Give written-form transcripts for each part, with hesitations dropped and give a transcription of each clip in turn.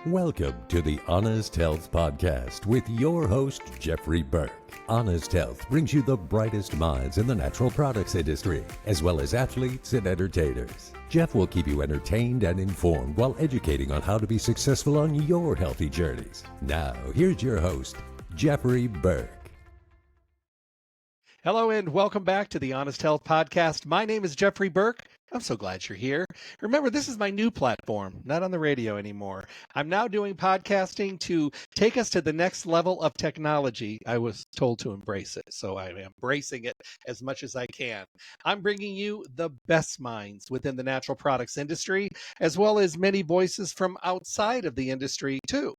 Welcome to the Honest Health Podcast with your host, Jeffrey Burke. Honest Health brings you the brightest minds in the natural products industry, as well as athletes and entertainers. Jeff will keep you entertained and informed while educating on how to be successful on your healthy journeys. Now, here's your host, Jeffrey Burke. Hello and welcome back to the Honest Health Podcast. My name is Jeffrey Burke. I'm so glad you're here. Remember, this is my new platform, not on the radio anymore. I'm now doing podcasting to take us to the next level of technology. I was told to embrace it, so I'm embracing it as much as I can. I'm bringing you the best minds within the natural products industry, as well as many voices from outside of the industry, too.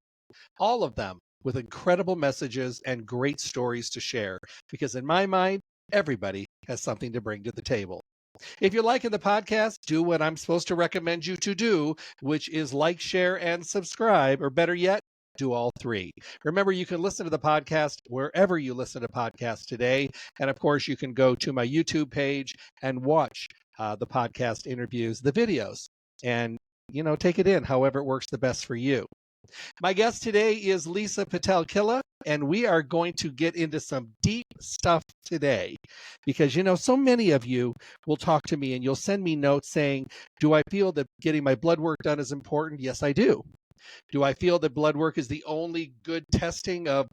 All of them with incredible messages and great stories to share, because in my mind, everybody has something to bring to the table. If you're liking the podcast, do what I'm supposed to recommend you to do, which is like, share, and subscribe, or better yet, do all three. Remember, you can listen to the podcast wherever you listen to podcasts today. And of course, you can go to my YouTube page and watch the podcast interviews, the videos, and, take it in however it works the best for you. My guest today is Lisa Pitel-Killah, and we are going to get into some deep stuff today because, so many of you will talk to me and you'll send me notes saying, do I feel that getting my blood work done is important? Yes, I do. Do I feel that blood work is the only good testing of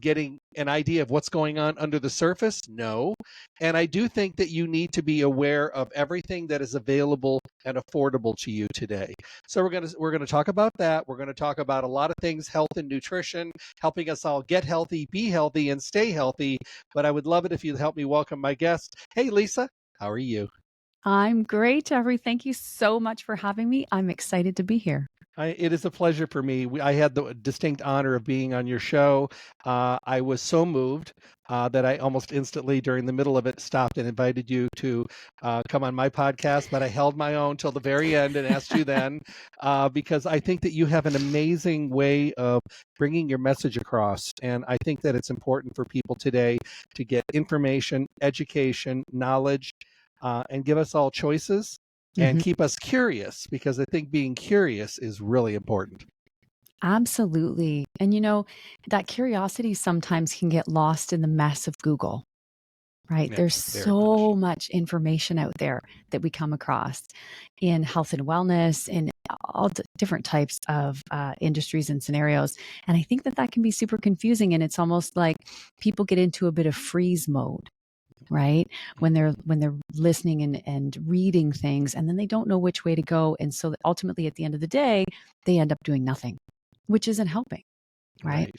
getting an idea of what's going on under the surface? No. And I do think that you need to be aware of everything that is available and affordable to you today. So we're going to talk about that. We're going to talk about a lot of things, health and nutrition, helping us all get healthy, be healthy, and stay healthy. But I would love it if you'd help me welcome my guest. Hey, Lisa, how are you? I'm great, Jeffrey. Thank you so much for having me. I'm excited to be here. It is a pleasure for me. I had the distinct honor of being on your show. I was so moved that I almost instantly, during the middle of it, stopped and invited you to come on my podcast. But I held my own till the very end and asked you then, because I think that you have an amazing way of bringing your message across. And I think that it's important for people today to get information, education, knowledge, and give us all choices. And keep us curious, because I think being curious is really important. Absolutely. And that curiosity sometimes can get lost in the mess of Google, right? Yeah, There's so much information out there that we come across in health and wellness, in all different types of industries and scenarios. And I think that can be super confusing. And it's almost like people get into a bit of freeze mode, right? When they're listening and reading things, and then they don't know which way to go. And so ultimately at the end of the day, they end up doing nothing, which isn't helping. Right.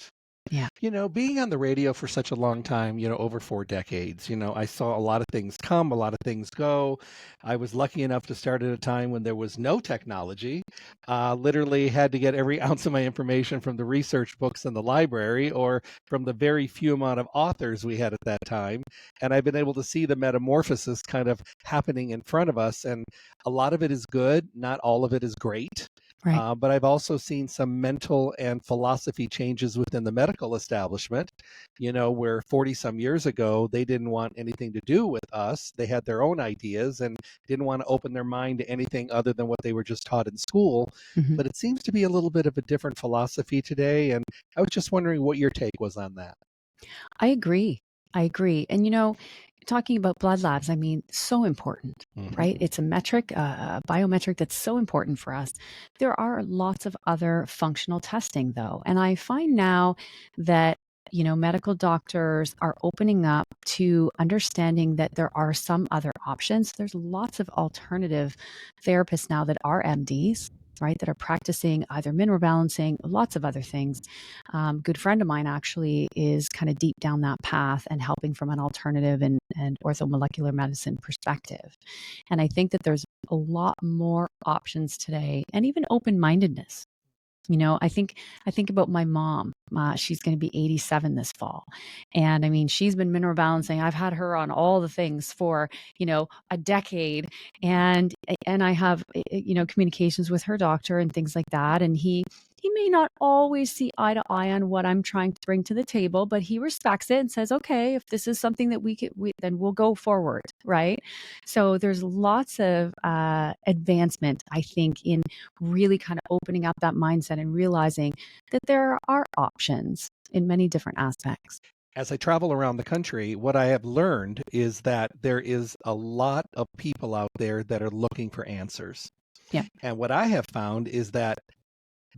Yeah. Being on the radio for such a long time, over 4 decades, I saw a lot of things come, a lot of things go. I was lucky enough to start at a time when there was no technology. Literally had to get every ounce of my information from the research books in the library or from the very few amount of authors we had at that time. And I've been able to see the metamorphosis kind of happening in front of us. And a lot of it is good. Not all of it is great. Right. But I've also seen some mental and philosophy changes within the medical establishment, where 40 some years ago, they didn't want anything to do with us. They had their own ideas and didn't want to open their mind to anything other than what they were just taught in school. But it seems to be a little bit of a different philosophy today. And I was just wondering what your take was on that. I agree. And, talking about blood labs, so important, right? It's a metric, a biometric that's so important for us. There are lots of other functional testing, though. And I find now that, medical doctors are opening up to understanding that there are some other options. There's lots of alternative therapists now that are MDs, right, that are practicing either mineral balancing, lots of other things. Good friend of mine actually is kind of deep down that path and helping from an alternative and orthomolecular medicine perspective. And I think that there's a lot more options today, and even open-mindedness. I think about my mom. She's going to be 87 this fall. And she's been mineral balancing. I've had her on all the things for, a decade. And I have, communications with her doctor and things like that. And he may not always see eye to eye on what I'm trying to bring to the table, but he respects it and says, okay, if this is something that then we'll go forward. Right. So there's lots of advancement, I think, in really kind of opening up that mindset mindset and realizing that there are options in many different aspects. As I travel around the country, what I have learned is that there is a lot of people out there that are looking for answers. Yeah. And what I have found is that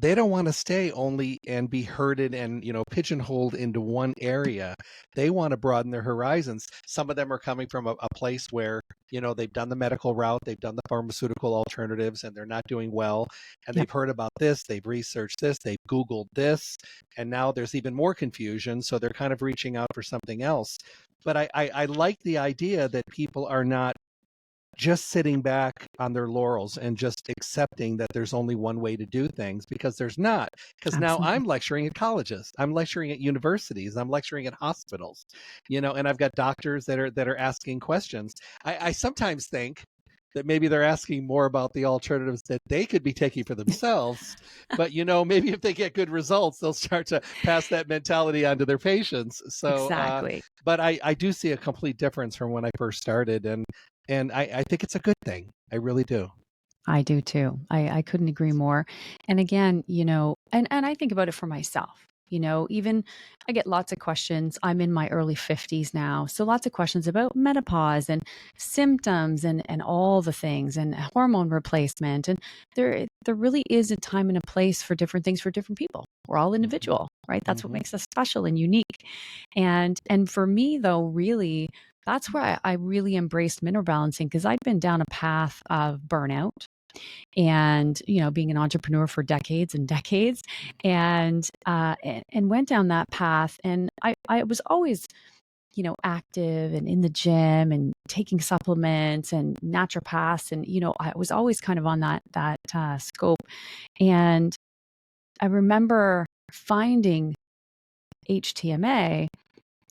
they don't want to stay only and be herded and, pigeonholed into one area. They want to broaden their horizons. Some of them are coming from a place where, they've done the medical route, they've done the pharmaceutical alternatives, and they're not doing well. And Yeah. they've heard about this, they've researched this, they've Googled this, and now there's even more confusion. So they're kind of reaching out for something else. But I like the idea that people are not just sitting back on their laurels and just accepting that there's only one way to do things, because there's not. Because now Absolutely. I'm lecturing at colleges, I'm lecturing at universities, I'm lecturing at hospitals, and I've got doctors that are asking questions. I sometimes think that maybe they're asking more about the alternatives that they could be taking for themselves. But, maybe if they get good results, they'll start to pass that mentality on to their patients. So, Exactly. but I do see a complete difference from when I first started. And I think it's a good thing. I really do. I do too. I couldn't agree more. And again, and I think about it for myself. Even I get lots of questions. I'm in my early 50s now. So lots of questions about menopause and symptoms and all the things and hormone replacement. And there really is a time and a place for different things for different people. We're all individual, right? That's what makes us special and unique. And for me though, really, that's where I really embraced mineral balancing, because I'd been down a path of burnout and, being an entrepreneur for decades and decades, and went down that path. And I was always, active and in the gym and taking supplements and naturopaths. And, I was always kind of on that scope. And I remember finding HTMA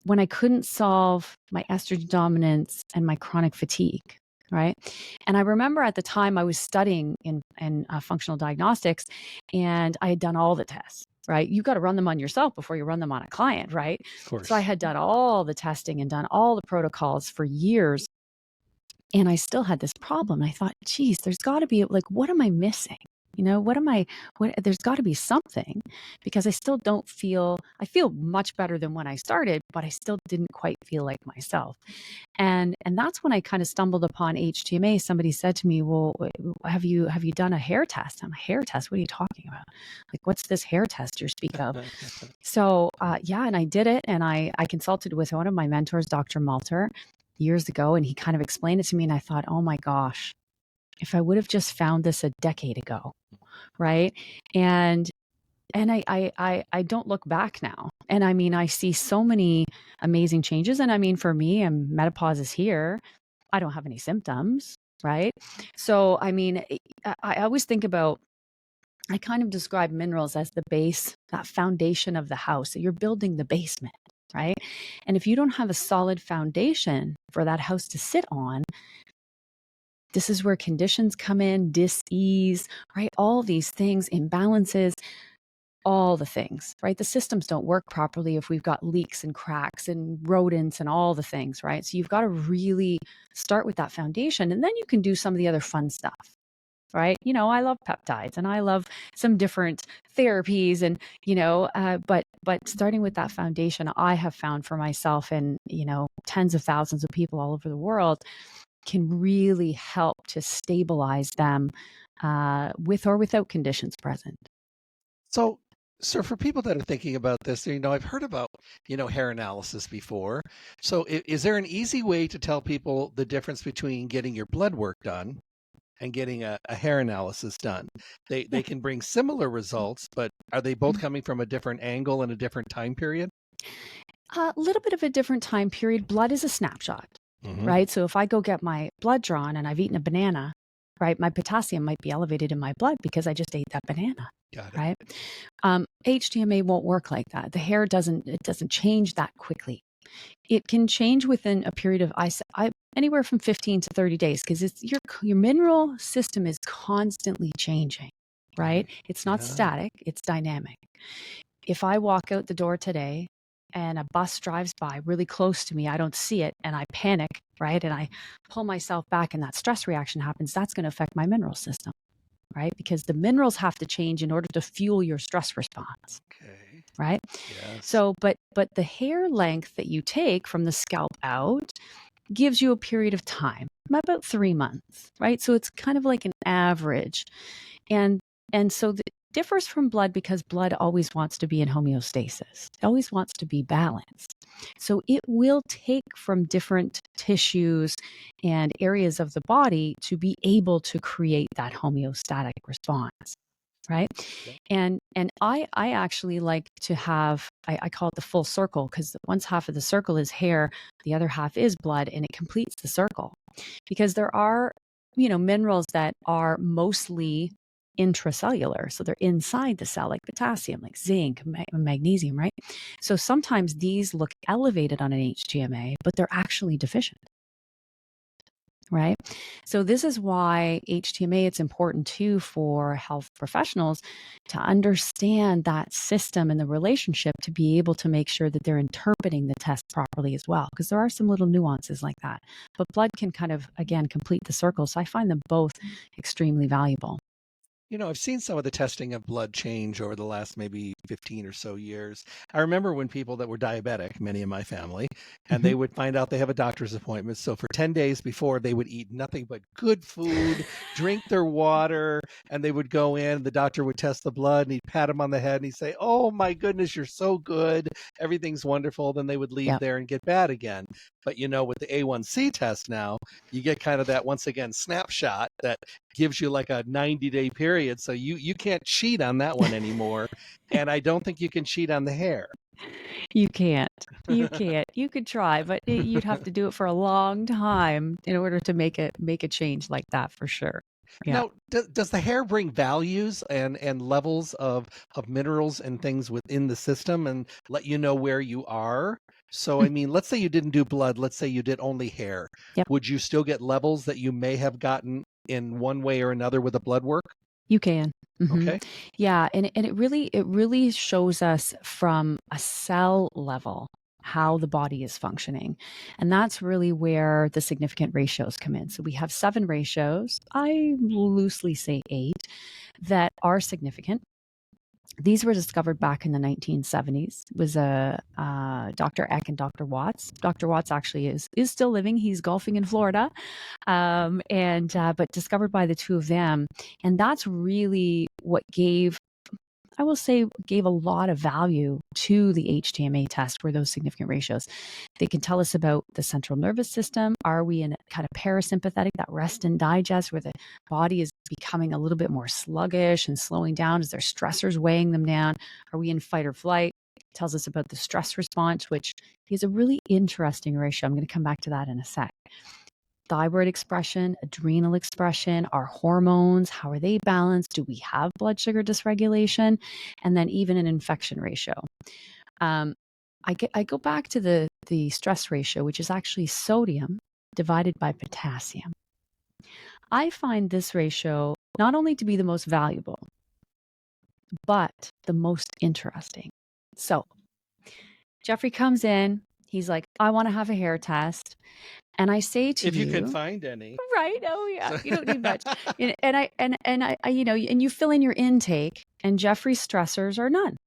when I couldn't solve my estrogen dominance and my chronic fatigue, right? And I remember at the time I was studying in functional diagnostics, and I had done all the tests, right? You've got to run them on yourself before you run them on a client, right? Of course. So I had done all the testing and done all the protocols for years, and I still had this problem. I thought, geez, there's got to be, like, what am I missing? There's got to be something, because I still I feel much better than when I started, but I still didn't quite feel like myself. And that's when I kind of stumbled upon HTMA. Somebody said to me, well, have you done a hair test? I'm a hair test. What are you talking about? Like, what's this hair test you're speaking of? So, and I did it. And I consulted with one of my mentors, Dr. Malter, years ago. And he kind of explained it to me. And I thought, oh my gosh, if I would have just found this a decade ago, right? And I don't look back now. And I mean, I see so many amazing changes. And I mean, for me, menopause is here. I don't have any symptoms, right? So, I mean, I always think about, I kind of describe minerals as the base, that foundation of the house. So you're building the basement, right? And if you don't have a solid foundation for that house to sit on, this is where conditions come in, dis-ease, right? All these things, imbalances, all the things, right? The systems don't work properly if we've got leaks and cracks and rodents and all the things, right? So you've got to really start with that foundation, and then you can do some of the other fun stuff, right? I love peptides and I love some different therapies, and, but starting with that foundation, I have found for myself and, tens of thousands of people all over the world, can really help to stabilize them with or without conditions present. So for people that are thinking about this, I've heard about, hair analysis before. So is there an easy way to tell people the difference between getting your blood work done and getting a hair analysis done? They can bring similar results, but are they both coming from a different angle and a different time period? A little bit of a different time period. Blood is a snapshot. Right? So if I go get my blood drawn and I've eaten a banana, right, my potassium might be elevated in my blood because I just ate that banana. Got it. Right? HTMA won't work like that. The hair doesn't change that quickly. It can change within a period of anywhere from 15 to 30 days, because it's your mineral system is constantly changing, right? It's not static, it's dynamic. If I walk out the door today and a bus drives by really close to me, I don't see it, and I panic, right? And I pull myself back and that stress reaction happens, that's going to affect my mineral system, right? Because the minerals have to change in order to fuel your stress response. Okay. Right? Yes. So, but the hair length that you take from the scalp out gives you a period of time, about 3 months, right? So it's kind of like an average. And so it differs from blood because blood always wants to be in homeostasis. It always wants to be balanced. So it will take from different tissues and areas of the body to be able to create that homeostatic response. Right. Okay. And I actually like to have, I call it the full circle, because one half of the circle is hair, the other half is blood, and it completes the circle. Because there are, minerals that are mostly intracellular. So they're inside the cell, like potassium, like zinc, magnesium, right? So sometimes these look elevated on an HTMA, but they're actually deficient. Right. So this is why HTMA, it's important too for health professionals to understand that system and the relationship to be able to make sure that they're interpreting the test properly as well, because there are some little nuances like that. But blood can kind of, again, complete the circle. So I find them both extremely valuable. I've seen some of the testing of blood change over the last maybe 15 or so years. I remember when people that were diabetic, many in my family, and they would find out they have a doctor's appointment. So for 10 days before, they would eat nothing but good food, drink their water, and they would go in. The doctor would test the blood and he'd pat them on the head and he'd say, "Oh my goodness, you're so good. Everything's wonderful." Then they would leave there and get bad again. But with the A1C test now, you get kind of that, once again, snapshot that gives you like a 90-day period. So you can't cheat on that one anymore. And I don't think you can cheat on the hair. You can't. You can't. You could try, but you'd have to do it for a long time in order to make a change like that, for sure. Yeah. Now, does the hair bring values and levels of minerals and things within the system and let you know where you are? So, I mean, let's say you didn't do blood. Let's say you did only hair. Yep. Would you still get levels that you may have gotten in one way or another with the blood work? You can. Okay. Yeah, and it really shows us from a cell level how the body is functioning. And that's really where the significant ratios come in. So we have 7 ratios, I loosely say 8, that are significant. These were discovered back in the 1970s. It was Dr. Eck and Dr. Watts. Dr. Watts actually is still living. He's golfing in Florida, but discovered by the two of them. And that's really what gave a lot of value to the HTMA test, were those significant ratios. They can tell us about the central nervous system. Are we in a kind of parasympathetic, that rest and digest, where the body is becoming a little bit more sluggish and slowing down? Is there stressors weighing them down? Are we in fight or flight? It tells us about the stress response, which is a really interesting ratio. I'm going to come back to that in a sec. Thyroid expression, adrenal expression, our hormones, how are they balanced? Do we have blood sugar dysregulation? And then even an infection ratio. I go back to the stress ratio, which is actually sodium divided by potassium. I find this ratio not only to be the most valuable, but the most interesting. So Jeffrey comes in, he's like, "I want to have a hair test." And I say to you, if you can find any, right? Oh yeah, you don't need much. And you fill in your intake, and Jeffrey's stressors are none.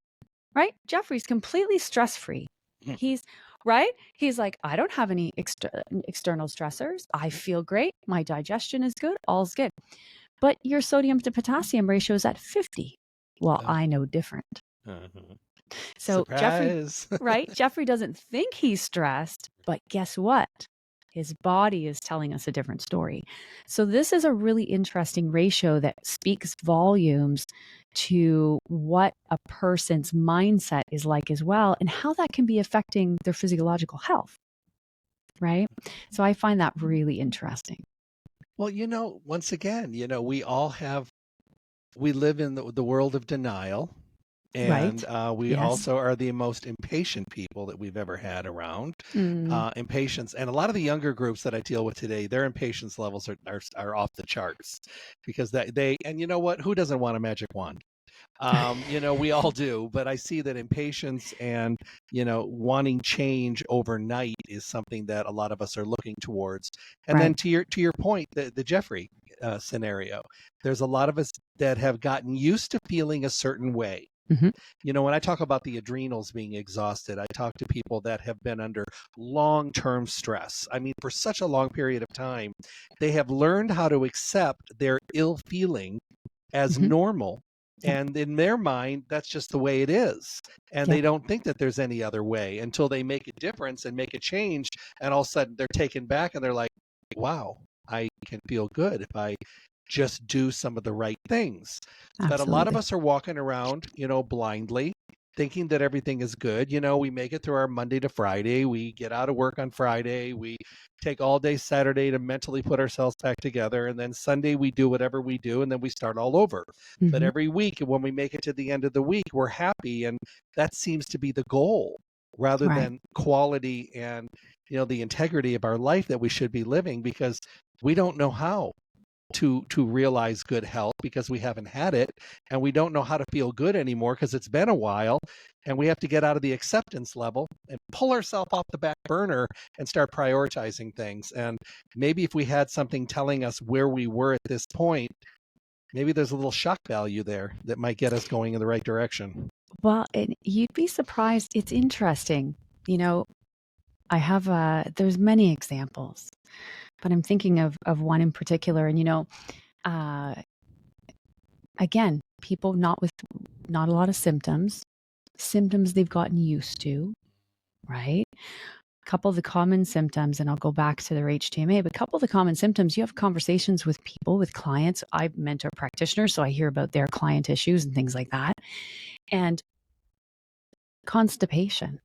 Right? Jeffrey's completely stress-free. He's right. He's like, "I don't have any external stressors. I feel great. My digestion is good. All's good." But your sodium to potassium ratio is at 50. Well, I know different. So surprise. Jeffrey doesn't think he's stressed, but guess what? His body is telling us a different story. So this is a really interesting ratio that speaks volumes to what a person's mindset is like as well, and how that can be affecting their physiological health. Right? So I find that really interesting. Well, once again, we live in the world of denial. And we also are the most impatient people that we've ever had around. Impatience, and a lot of the younger groups that I deal with today, their impatience levels are off the charts, because and you know what? Who doesn't want a magic wand? We all do, but I see that impatience and wanting change overnight is something that a lot of us are looking towards. And then to your point, the Jeffrey, scenario. There's a lot of us that have gotten used to feeling a certain way. Mhm. You know, when I talk about the adrenals being exhausted, I talk to people that have been under long-term stress. I mean, for such a long period of time, they have learned how to accept their ill feeling as Mhm. normal. Yeah. And in their mind, that's just the way it is. And Yeah. they don't think that there's any other way until they make a difference and make a change. And all of a sudden they're taken back and they're like, wow, I can feel good if I just do some of the right things. But a lot of Absolutely. us are walking around, you know, blindly, thinking that everything is good. You know, we make it through our Monday to Friday. We get out of work on Friday. We take all day Saturday to mentally put ourselves back together. And then Sunday, we do whatever we do, and then we start all over. But Mhm. every week, when we make it to the end of the week, we're happy. And that seems to be the goal rather Right. than quality and, you know, the integrity of our life that we should be living, because we don't know how to realize good health because we haven't had it, and we don't know how to feel good anymore because it's been a while, and we have to get out of the acceptance level and pull ourselves off the back burner and start prioritizing things. And maybe if we had something telling us where we were at this point, maybe there's a little shock value there that might get us going in the right direction. Well, you'd be surprised. It's interesting. You know, I have there's many examples, but I'm thinking of one in particular. And uh, again, people not a lot of symptoms they've gotten used to, right? A couple of the common symptoms, and I'll go back to their HTMA, but a couple of the common symptoms, you have conversations with people, with clients. I mentor practitioners, so I hear about their client issues and things like that. And constipation.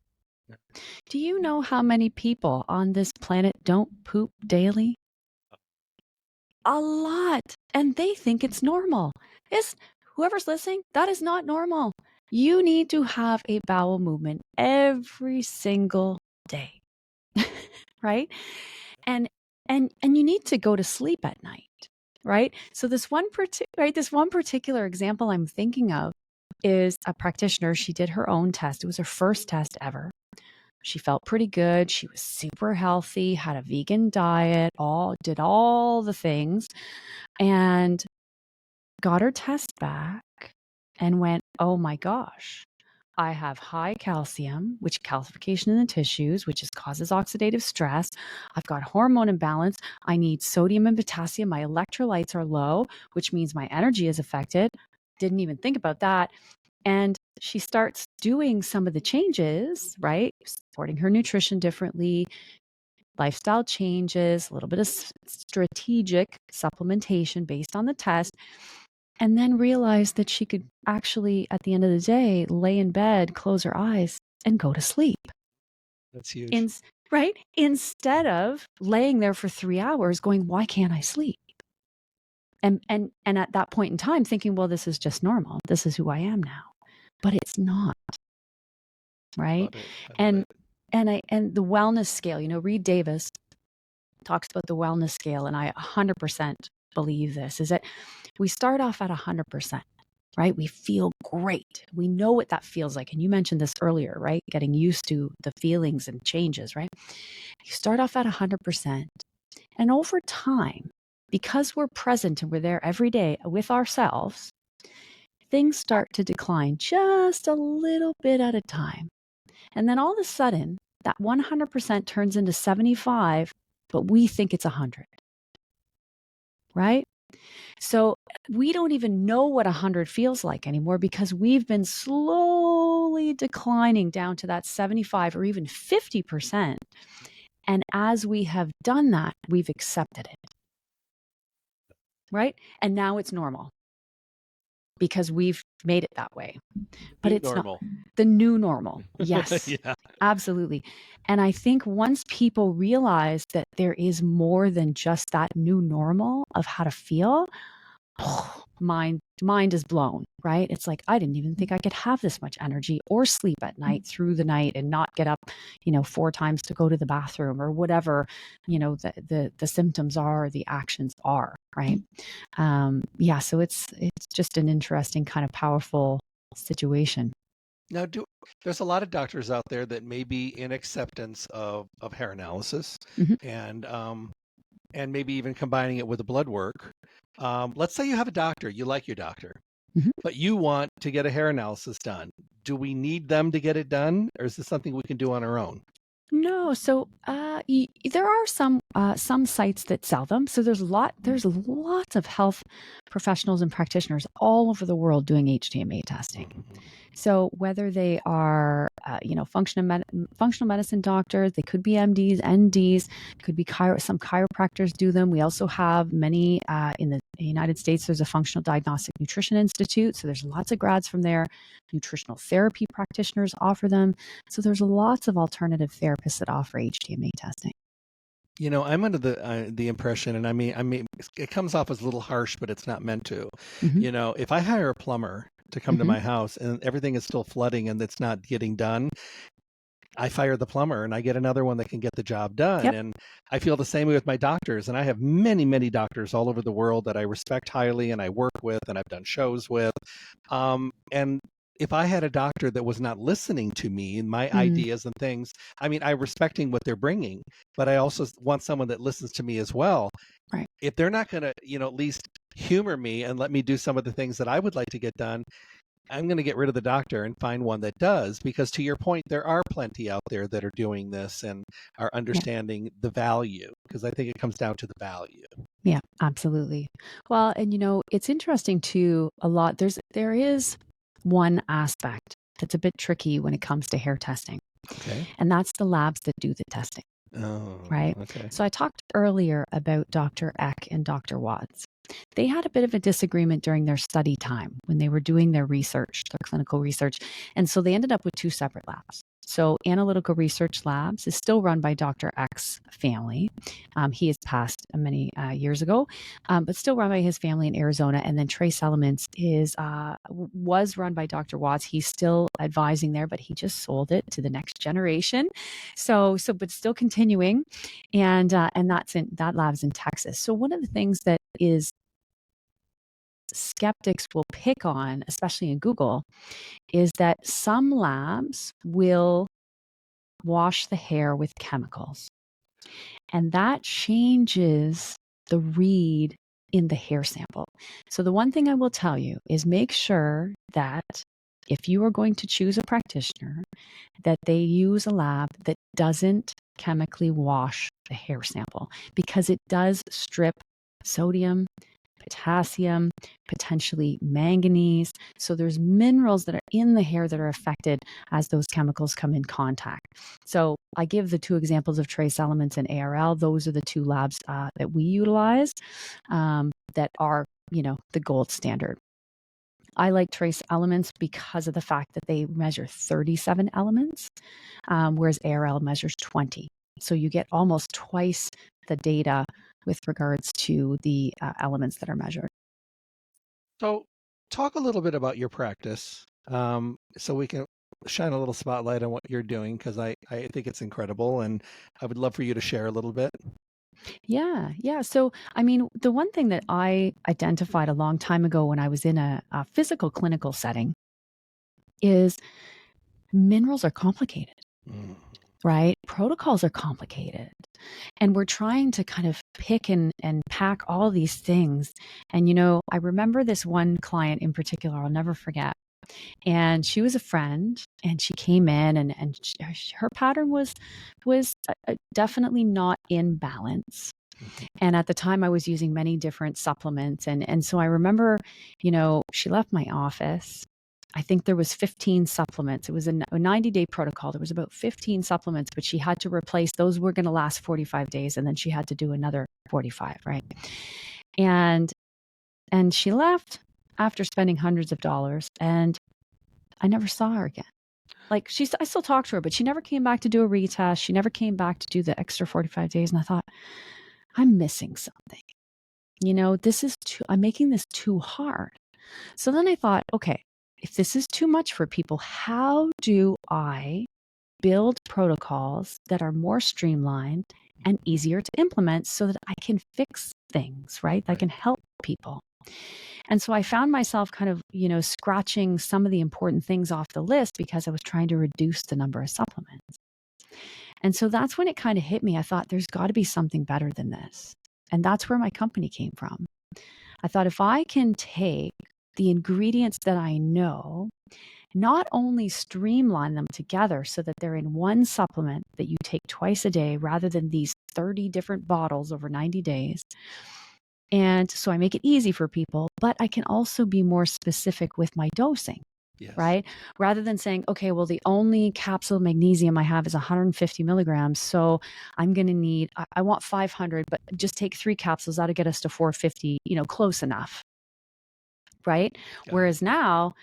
Do you know how many people on this planet don't poop daily? A lot. And they think it's normal. Whoever's listening, that is not normal. You need to have a bowel movement every single day. Right? And you need to go to sleep at night, right? So this one particular example I'm thinking of is a practitioner. She did her own test. It was her first test ever. She felt pretty good. She was super healthy, had a vegan diet, did all the things, and got her test back and went, oh my gosh, I have high calcium, which calcification in the tissues, which causes oxidative stress. I've got hormone imbalance. I need sodium and potassium. My electrolytes are low, which means my energy is affected. Didn't even think about that. And she starts doing some of the changes, right? Supporting her nutrition differently, lifestyle changes, a little bit of strategic supplementation based on the test, and then realized that she could actually, at the end of the day, lay in bed, close her eyes, and go to sleep. That's huge. Right? Instead of laying there for 3 hours going, why can't I sleep? And at that point in time thinking, well, this is just normal. This is who I am now. But it's not. Right? And the wellness scale, Reed Davis talks about the wellness scale, and I 100% believe this, is that we start off at 100%, right? We feel great. We know what that feels like. And you mentioned this earlier, right? Getting used to the feelings and changes, right? You start off at 100%. And over time, because we're present and we're there every day with ourselves, things start to decline just a little bit at a time. And then all of a sudden, that 100% turns into 75, but we think it's 100, right? So we don't even know what 100 feels like anymore because we've been slowly declining down to that 75 or even 50%. And as we have done that, we've accepted it, right? And now it's normal because we've made it that way. But New it's normal. not the new normal. Yes, Yeah. absolutely. And I think once people realize that there is more than just that new normal of how to feel, mind is blown, right? It's like, I didn't even think I could have this much energy or sleep at night through the night and not get up, 4 times to go to the bathroom or whatever, the symptoms are, or the actions are, right? Yeah. So it's just an interesting kind of powerful situation. Now, there's a lot of doctors out there that may be in acceptance of hair analysis, Mhm. and maybe even combining it with the blood work. Let's say you have a doctor, you like your doctor, Mhm. but you want to get a hair analysis done. Do we need them to get it done, or is this something we can do on our own? No, so there are some sites that sell them. So there's lots of health professionals and practitioners all over the world doing HTMA testing. Mhm. So whether they are functional medicine doctors, they could be MDs, NDs, could be some chiropractors do them. We also have many in the United States. There's a Functional Diagnostic Nutrition Institute, so there's lots of grads from there. Nutritional therapy practitioners offer them. So there's lots of alternative therapists that offer HTMA testing. I'm under the impression, and I mean, it comes off as a little harsh, but it's not meant to. Mm-hmm. If I hire a plumber to come to Mm-hmm. my house and everything is still flooding and it's not getting done, I fire the plumber and I get another one that can get the job done. Yep. And I feel the same way with my doctors. And I have many, many doctors all over the world that I respect highly and I work with and I've done shows with. And if I had a doctor that was not listening to me and my ideas and things, I mean, I'm respecting what they're bringing, but I also want someone that listens to me as well. Right. If they're not going to, at least humor me and let me do some of the things that I would like to get done, I'm going to get rid of the doctor and find one that does, because to your point, there are plenty out there that are doing this and are understanding the value, because I think it comes down to the value. Yeah, absolutely. Well, and it's interesting too, there is one aspect that's a bit tricky when it comes to hair testing. Okay. And that's the labs that do the testing. Oh, right? okay. So I talked earlier about Dr. Eck and Dr. Watts. They had a bit of a disagreement during their study time when they were doing their research, their clinical research. And so they ended up with two separate labs. So Analytical Research Labs is still run by Dr. Eck's family. He has passed many years ago, but still run by his family in Arizona. And then Trace Elements was run by Dr. Watts. He's still advising there, but he just sold it to the next generation. But still continuing, and that lab's in Texas. So one of the things that is skeptics will pick on, especially in Google, is that some labs will wash the hair with chemicals. And that changes the read in the hair sample. So the one thing I will tell you is make sure that if you are going to choose a practitioner, that they use a lab that doesn't chemically wash the hair sample, because it does strip sodium, potassium, potentially manganese. So there's minerals that are in the hair that are affected as those chemicals come in contact. So I give the two examples of Trace Elements and ARL. Those are the two labs that we utilize that are, the gold standard. I like Trace Elements because of the fact that they measure 37 elements, whereas ARL measures 20. So you get almost twice the data with regards to the elements that are measured. So talk a little bit about your practice, so we can shine a little spotlight on what you're doing, because I think it's incredible and I would love for you to share a little bit. Yeah. So, I mean, the one thing that I identified a long time ago when I was in a physical clinical setting is minerals are complicated, right? Protocols are complicated. And we're trying to kind of pick and pack all these things. And, I remember this one client in particular, I'll never forget. And she was a friend, and she came in, and her pattern was definitely not in balance. And at the time, I was using many different supplements, and so I remember, she left my office. I think there was 15 supplements. It was a 90-day protocol. There was about 15 supplements, but she had to replace those. Were going to last 45 days, and then she had to do another 45, right? And she left after spending hundreds of dollars, and I never saw her again. Like I still talked to her, but she never came back to do a retest. She never came back to do the extra 45 days. And I thought, I'm missing something. I'm making this too hard. So then I thought, okay, if this is too much for people, how do I build protocols that are more streamlined and easier to implement so that I can fix things, right? I can help people. And so I found myself kind of, scratching some of the important things off the list because I was trying to reduce the number of supplements. And so that's when it kind of hit me. I thought there's got to be something better than this. And that's where my company came from. I thought if I can take the ingredients that I know, not only streamline them together so that they're in one supplement that you take twice a day rather than these 30 different bottles over 90 days. And so I make it easy for people, but I can also be more specific with my dosing. Yes. Right? Rather than saying, okay, well, the only capsule of magnesium I have is 150 milligrams. So I'm going to need, I want 500, but just take 3 capsules. That'll get us to 450, close enough. Right? Whereas now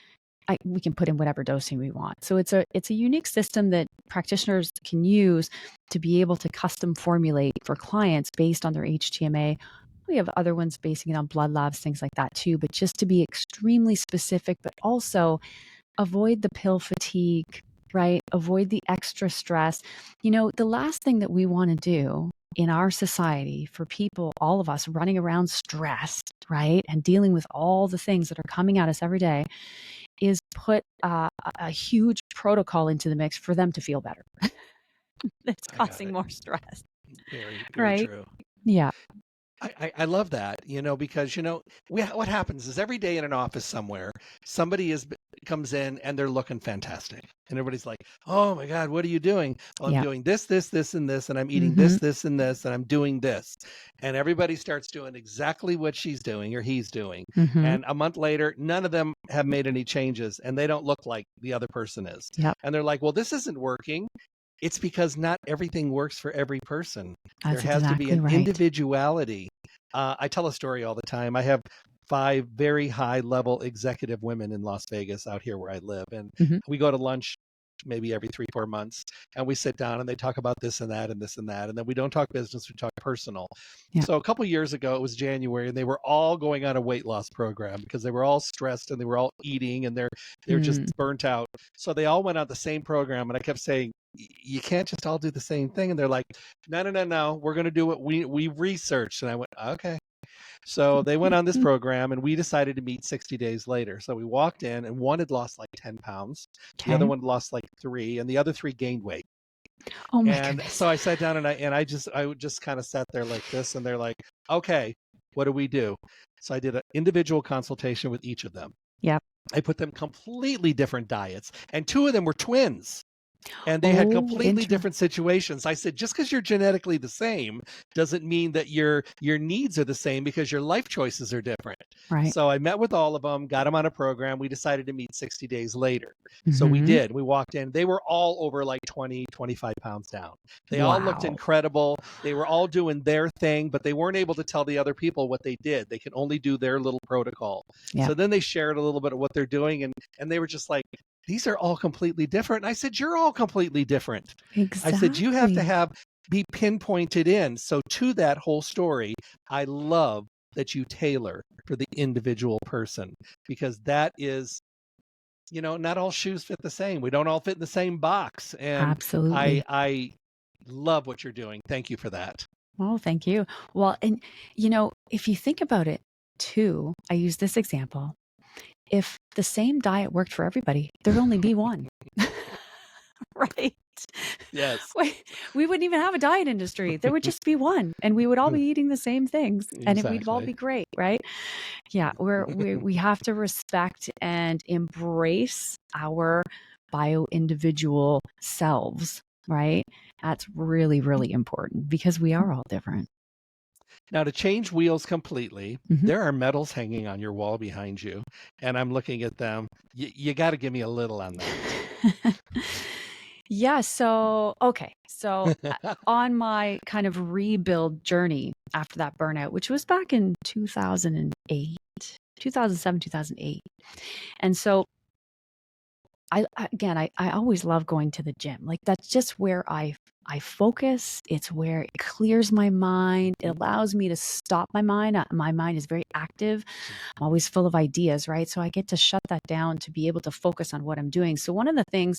we can put in whatever dosing we want. So it's a unique system that practitioners can use to be able to custom formulate for clients based on their HTMA. We have other ones basing it on blood labs, things like that too, but just to be extremely specific, but also avoid the pill fatigue, right? Avoid the extra stress. The last thing that we want to do in our society for people, all of us running around stressed, right? And dealing with all the things that are coming at us every day is put a huge protocol into the mix for them to feel better. That's causing more stress. Very, very right? true. Yeah. I love that, because, what happens is every day in an office somewhere, somebody comes in and they're looking fantastic. And everybody's like, oh my God, what are you doing? Well, I'm doing this, and this, and I'm eating this, and this, and I'm doing this. And everybody starts doing exactly what she's doing or he's doing. And a month later, none of them have made any changes and they don't look like the other person is. Yep. And they're like, well, this isn't working. It's because not everything works for every person. That's there has to be an right. individuality. I tell a story all the time. I have 5 very high level executive women in Las Vegas out here where I live. And we go to lunch maybe every 3-4 months and we sit down and they talk about this and that and this and that. And then we don't talk business, we talk personal. Yeah. So a couple of years ago, it was January and they were all going on a weight loss program because they were all stressed and they were all eating and they're just burnt out. So they all went on the same program. And I kept saying, you can't just all do the same thing. And they're like, no, we're going to do what we researched. And I went, okay. So they went on this program and we decided to meet 60 days later. So we walked in and one had lost like 10 pounds. Okay. The other one lost like 3 and the other 3 gained weight. Oh my goodness. So I sat down and I just kind of sat there like this and they're like, okay, what do we do? So I did an individual consultation with each of them. Yeah. I put them completely different diets and 2 of them were twins. And they had completely different situations. I said, just because you're genetically the same doesn't mean that your needs are the same because your life choices are different. Right. So I met with all of them, got them on a program. We decided to meet 60 days later. So we did. We walked in. They were all over like 20, 25 pounds down. They all looked incredible. They were all doing their thing, but they weren't able to tell the other people what they did. They could only do their little protocol. Yeah. So then they shared a little bit of what they're doing. And they were just like, these are all completely different. And I said, you're all completely different. Exactly. I said, you have to be pinpointed in. So to that whole story, I love that you tailor for the individual person because that is, not all shoes fit the same. We don't all fit in the same box. And absolutely. I love what you're doing. Thank you for that. Well, thank you. Well, and if you think about it too, I use this example. If the same diet worked for everybody, there'd only be one. Right? Yes. We wouldn't even have a diet industry. There would just be one and we would all be eating the same things and we'd all be great, right? Yeah, we have to respect and embrace our bio-individual selves, right? That's really, really important because we are all different. Now, to change wheels completely, there are medals hanging on your wall behind you, and I'm looking at them. You got to give me a little on that. Yeah. So, okay. So on my kind of rebuild journey after that burnout, which was back in 2007, 2008. And so I always love going to the gym. Like that's just where I focus. It's where it clears my mind. It allows me to stop my mind. My mind is very active. I'm always full of ideas, right? So I get to shut that down to be able to focus on what I'm doing. So one of the things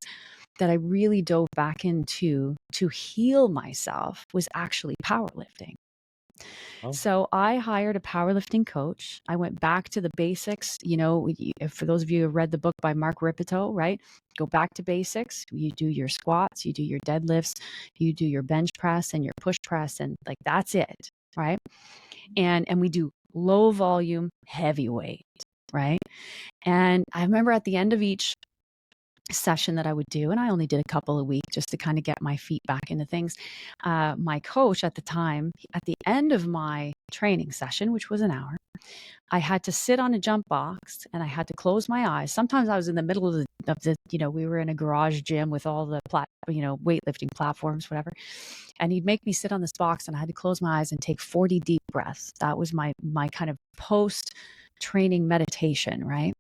that I really dove back into to heal myself was actually powerlifting. Oh. So I hired a powerlifting coach. I went back to the basics. For those of you who have read the book by Mark Ripito, right? Go back to basics. You do your squats, you do your deadlifts, you do your bench press and your push press, and like that's it. right? And we do low volume, heavy weight, right? And I remember at the end of each session that I would do, and I only did a couple a week just to kind of get my feet back into things. My coach at the time, at the end of my training session, which was an hour, I had to sit on a jump box and I had to close my eyes. Sometimes I was in the middle of the we were in a garage gym with all the weightlifting platforms, whatever. And he'd make me sit on this box and I had to close my eyes and take 40 deep breaths. That was my kind of post training meditation, right?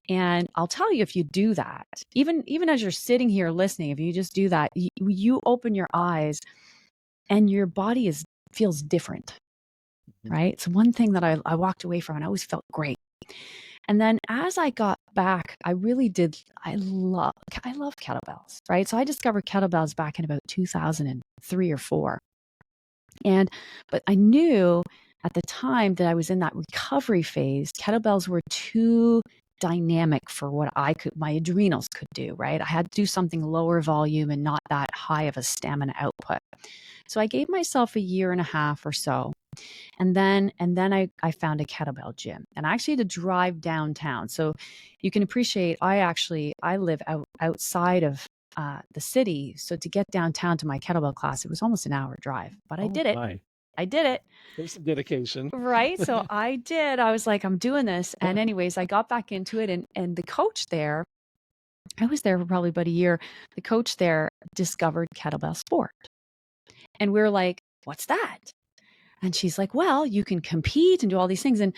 And I'll tell you, if you do that, even as you're sitting here listening, if you just do that, you open your eyes and your body feels different, right? It's one thing that I walked away from and I always felt great. And then as I got back, I love kettlebells, right? So I discovered kettlebells back in about 2003 or 4. But I knew at the time that I was in that recovery phase, kettlebells were too dynamic for what my adrenals could do, right? I had to do something lower volume and not that high of a stamina output. So I gave myself a year and a half or so. And then I found a kettlebell gym, and I actually had to drive downtown. So you can appreciate, I live outside of the city. So to get downtown to my kettlebell class, it was almost an hour drive, but I did it. I did it. There's some dedication. Right. So I did. I was like, I'm doing this. And anyways, I got back into it. And the coach there, I was there for probably about a year. The coach there discovered Kettlebell Sport. And we were like, what's that? And she's like, well, you can compete and do all these things. And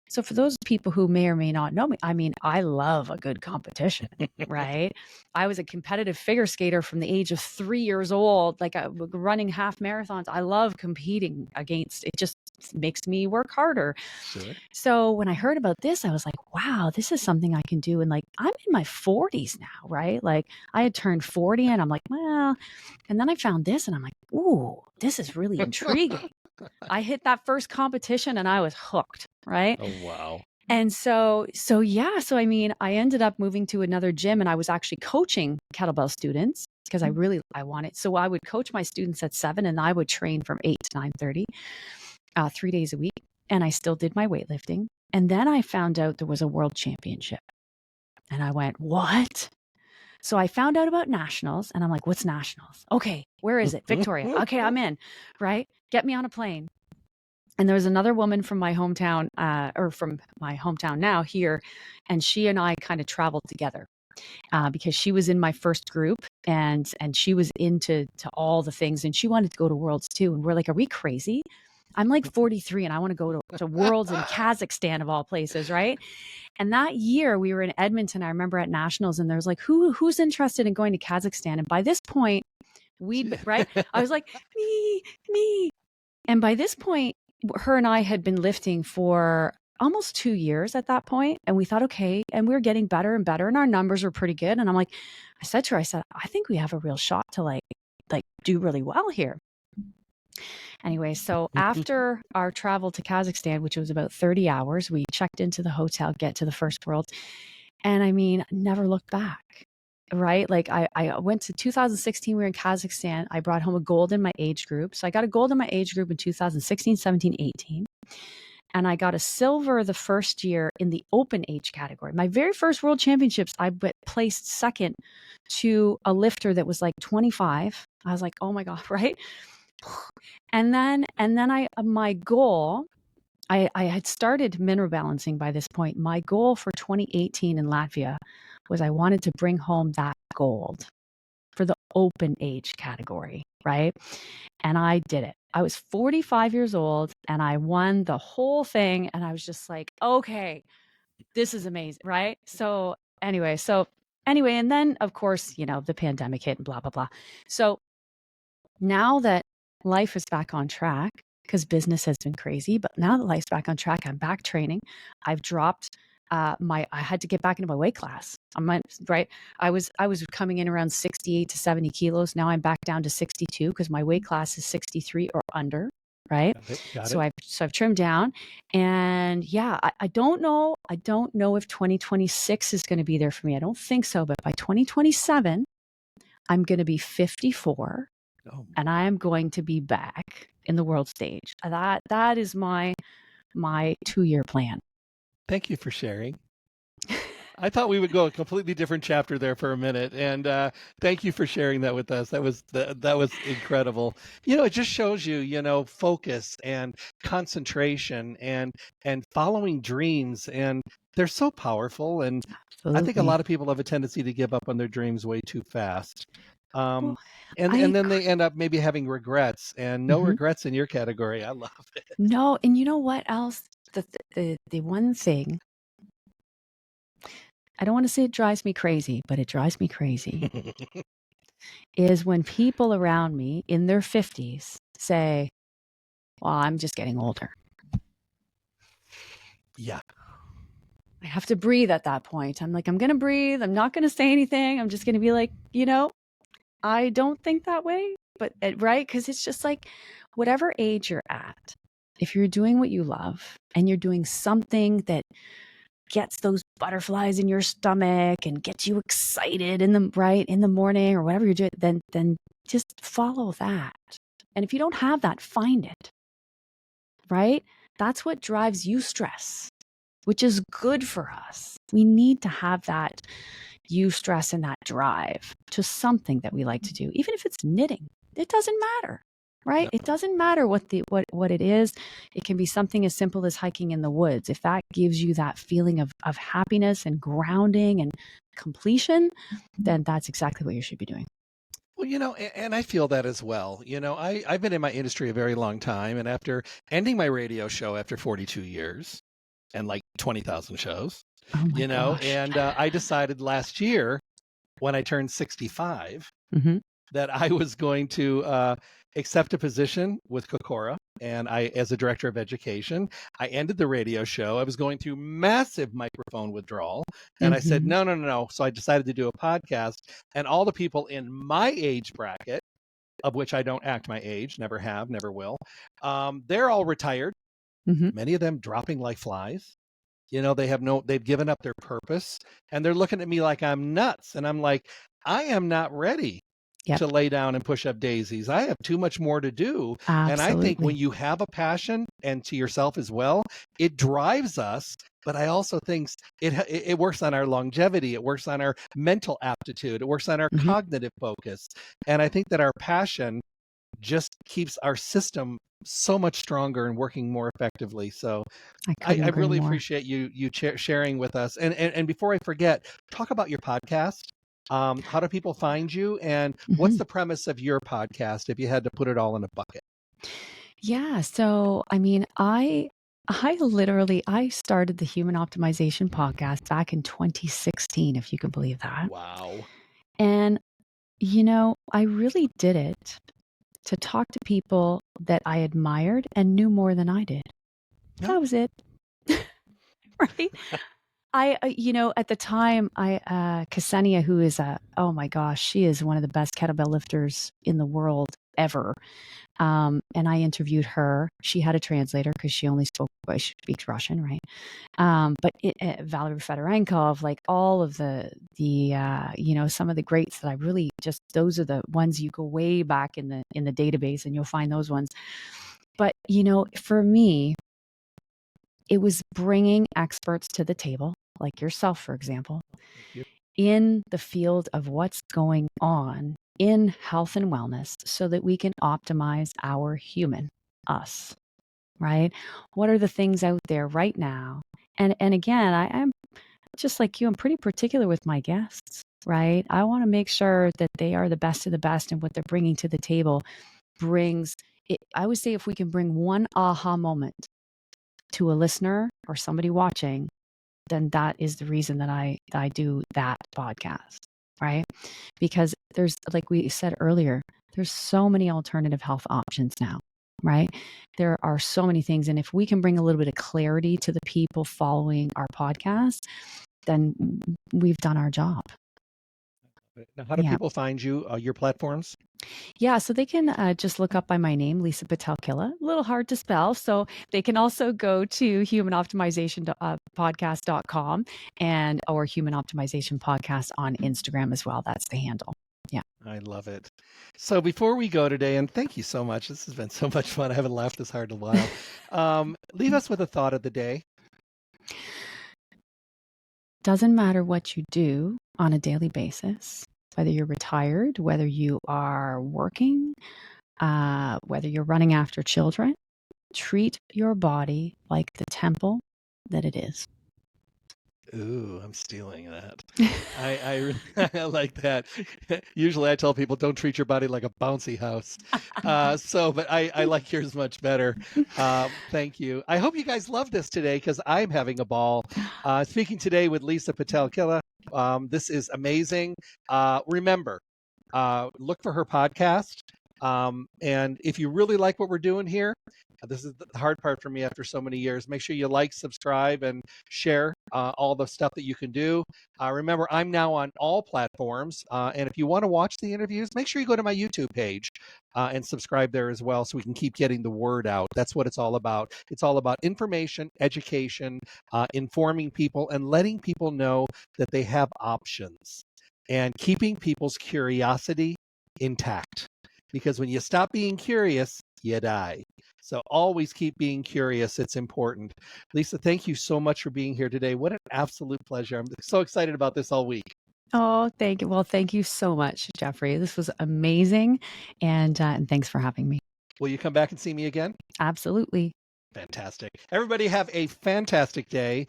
so for those people who may or may not know me, I mean, I love a good competition, right? I was a competitive figure skater from the age of 3 years old, like running half marathons. I love competing against, it just makes me work harder. Sure. So when I heard about this, I was like, wow, this is something I can do. And like, I'm in my 40s now, right? Like I had turned 40 and I'm like, well, and then I found this and I'm like, ooh, this is really intriguing. I hit that first competition and I was hooked, right? Oh, wow. And so I mean, I ended up moving to another gym and I was actually coaching kettlebell students because I wanted. So I would coach my students at 7 and I would train from 8 to 9:30, 3 days a week. And I still did my weightlifting. And then I found out there was a world championship and I went, what? So I found out about nationals and I'm like, what's nationals? Okay, where is it? Victoria. Okay, I'm in, right? Get me on a plane. And there was another woman from my hometown, from my hometown now here, and she and I kind of traveled together because she was in my first group and she was into all the things and she wanted to go to Worlds too. And we're like, are we crazy? I'm like 43 and I want to go to Worlds in Kazakhstan of all places, right? And that year we were in Edmonton, I remember at nationals, and there was like, who's interested in going to Kazakhstan? And by this point, right? I was like, me. And by this point, her and I had been lifting for almost 2 years at that point. And we thought, okay, and we were getting better and better and our numbers were pretty good. And I'm like, I said to her, I think we have a real shot to like do really well here. Anyway, so after our travel to Kazakhstan, which was about 30 hours, we checked into the hotel, get to the first world. And I mean, never looked back, right? Like I went to 2016, we were in Kazakhstan. I brought home a gold in my age group. So I got a gold in my age group in 2016, 17, 18. And I got a silver the first year in the open age category. My very first world championships, I placed second to a lifter that was like 25. I was like, oh my God, right? And then my goal, I had started mineral balancing by this point. My goal for 2018 in Latvia was I wanted to bring home that gold for the open age category, right? And I did it. I was 45 years old and I won the whole thing. And I was just like, okay, this is amazing, right? So anyway, and then of course, the pandemic hit and blah, blah, blah. So now that life is back on track, because business has been crazy, but now that life's back on track, I'm back training. I've dropped I had to get back into my weight class. Right. I was coming in around 68 to 70 kilos. Now I'm back down to 62 because my weight class is 63 or under. Right. Got it. I've trimmed down, and yeah, I don't know. I don't know if 2026 is going to be there for me. I don't think so. But by 2027, I'm going to be 54. Oh, and I am going to be back in the world stage. That is my 2-year plan. thank you for sharing. I thought we would go a completely different chapter there for a minute, and thank you for sharing that with us. That was incredible. It just shows you, focus and concentration and following dreams, and they're so powerful. And I think a Absolutely. lot of people have a tendency to give up on their dreams way too fast. Um, Well, and I then they end up maybe having regrets, and no Mhm. regrets in your category. I love it. No, and you know what else? The one thing, I don't want to say it drives me crazy, but it drives me crazy, is when people around me in their 50s say, well, I'm just getting older. Yeah. I have to breathe at that point. I'm like, I'm going to breathe. I'm not going to say anything. I'm just going to be like, I don't think that way, but right? Because it's just like, whatever age you're at, if you're doing what you love and you're doing something that gets those butterflies in your stomach and gets you excited in the morning or whatever you're doing, then just follow that. And if you don't have that, find it. Right? That's what drives eustress, which is good for us. We need to have that eustress and that drive to something that we like to do, even if it's knitting. It doesn't matter. Right? No. It doesn't matter what it is. It can be something as simple as hiking in the woods. If that gives you that feeling of happiness and grounding and completion, then that's exactly what you should be doing. Well, and I feel that as well. I've been in my industry a very long time, and after ending my radio show after 42 years and like 20,000 shows, Oh my gosh. and I decided last year when I turned 65 Mm-hmm. that I was going to accept a position with Kokora. And as a director of education, I ended the radio show. I was going through massive microphone withdrawal. And I said, Mm-hmm. no. So I decided to do a podcast. And all the people in my age bracket, of which I don't act my age, never have, never will, they're all retired. Mm-hmm. Many of them dropping like flies. They've given up their purpose, and they're looking at me like I'm nuts. And I'm like, I am not ready Yep. to lay down and push up daisies. I have too much more to do. And I think when Absolutely. you have a passion, and to yourself as well, it drives us. But I also think it works on our longevity. It works on our mental aptitude. It works on our Mhm. cognitive focus. And I think that our passion just keeps our system so much stronger and working more effectively. So I I couldn't agree really more. appreciate you sharing with us. And before I forget, talk about your podcast. How do people find you, and what's Mhm. the premise of your podcast if you had to put it all in a bucket? Yeah. So, I mean, I started the Human Optimization podcast back in 2016, if you can believe that. Wow. And, I really did it to talk to people that I admired and knew more than I did. Yeah. That was it. Right? At the time, Ksenia, who is oh my gosh, she is one of the best kettlebell lifters in the world ever. And I interviewed her. She had a translator because she speaks Russian, right? But Valery Fedorenkov, like all of the some of the greats that I really those are the ones you go way back in the database and you'll find those ones. But for me, it was bringing experts to the table, like yourself, for example, in the field of what's going on in health and wellness so that we can optimize our human, us, right? What are the things out there right now? And again, I'm just like you, I'm pretty particular with my guests, right? I want to make sure that they are the best of the best and what they're bringing to the table brings it. I would say if we can bring one aha moment to a listener or somebody watching, then that is the reason that I do that podcast, right? Because there's, like we said earlier, there's so many alternative health options now, right? There are so many things. And if we can bring a little bit of clarity to the people following our podcast, then we've done our job. Now, how do Yeah. people find you, your platforms? Yeah, so they can just look up by my name, Lisa Pitel-Killah. A little hard to spell. So they can also go to humanoptimization podcast.com or Human Optimization Podcast on Instagram as well. That's the handle. Yeah. I love it. So before we go today, and thank you so much. This has been so much fun. I haven't laughed this hard in a while. Leave us with a thought of the day. Doesn't matter what you do on a daily basis, whether you're retired, whether you are working, whether you're running after children, treat your body like the temple that it is. Ooh, I'm stealing that. I really I like that. Usually I tell people don't treat your body like a bouncy house. But I like yours much better. Thank you. I hope you guys love this today because I'm having a ball. Speaking today with Lisa Pitel-Killah. This is amazing. Remember, look for her podcast. And if you really like what we're doing here, this is the hard part for me after so many years. Make sure you like, subscribe, and share all the stuff that you can do. Remember, I'm now on all platforms. And if you want to watch the interviews, make sure you go to my YouTube page and subscribe there as well so we can keep getting the word out. That's what it's all about. It's all about information, education, informing people, and letting people know that they have options and keeping people's curiosity intact. Because when you stop being curious, you die. So always keep being curious. It's important. Lisa, thank you so much for being here today. What an absolute pleasure. I'm so excited about this all week. Oh, thank you. Well, thank you so much, Jeffrey. This was amazing. And thanks for having me. Will you come back and see me again? Absolutely. Fantastic. Everybody have a fantastic day.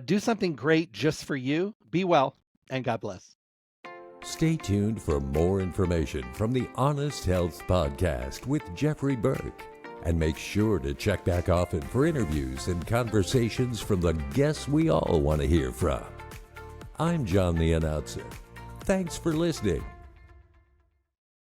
Do something great just for you. Be well, and God bless. Stay tuned for more information from the Honest Health Podcast with Jeffrey Burke. And make sure to check back often for interviews and conversations from the guests we all want to hear from. I'm John the Announcer. Thanks for listening.